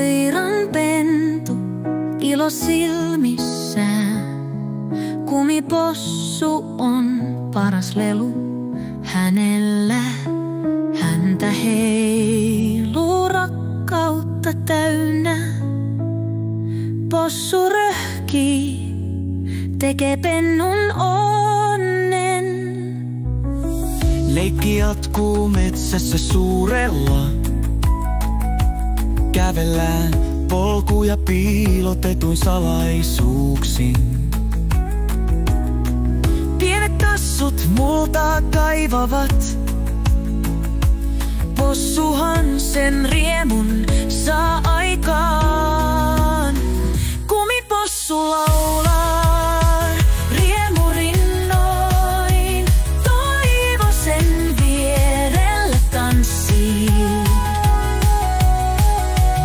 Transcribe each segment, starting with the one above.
koiran pentu ilo silmissään. Kumipossu on paras lelu hänellä. Häntä heiluu rakkautta täynnä. Possu röhkii, tekee pennun onnen. Leikki jatkuu metsässä suurella. Kävellään polkuja piilotetuin salaisuuksin. Pienet tassut multaa kaivavat. Possuhan sen riemun saa aikaan. Kumipossu laulaa riemurinnoin. Toivo sen vierellä tanssii.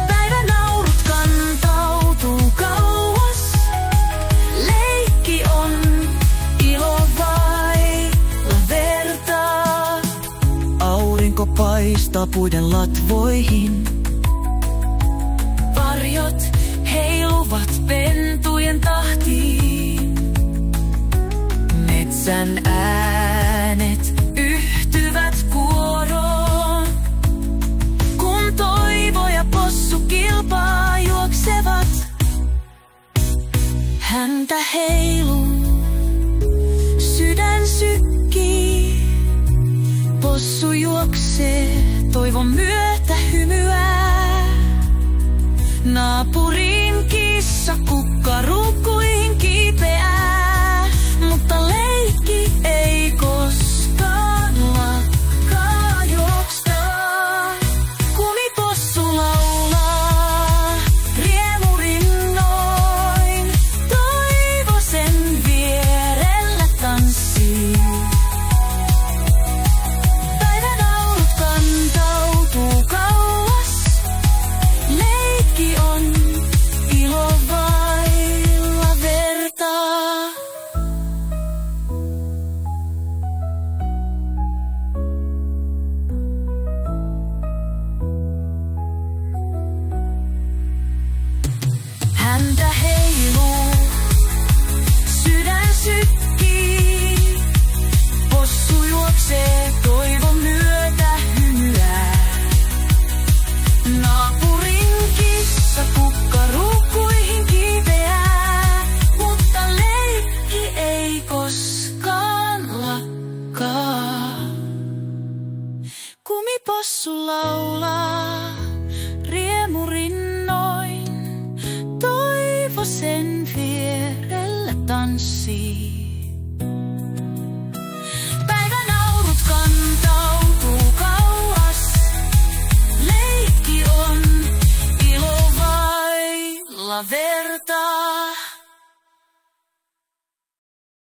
Päivänaurut kantautuu kauas. Leikki on ilo vailla vertaa. Aurinko paistaa puiden latvoihin. Varjot heiluvat pentujen tahtiin. Metsän äänet yhtyvät kuoroon. Kun toivo ja possu kilpaa juoksevat. Häntä heiluu, sydän sykkii. Possu juoksee toivon myötä hymyää. Naapurin kissa kukkaruukkuihin kiipeää. Mutta leikki ei koskaan lakkaa juoksta. Kumipossu laulaa riemurinnoin. Toivo sen vierellä tanssii. Päivänaurut kantautuu kauas. Leikki on ilo vailla vertaa. Häntä heiluu, sydän sykkii. Possu juoksee toivon myötä hymyää. Naapurin kissa kukkaruukkuihin kiipeää. Mutta leikki ei koskaan lakkaa. Kumipossu laulaa riemurinnoin. Toivo sen vierellä tanssii.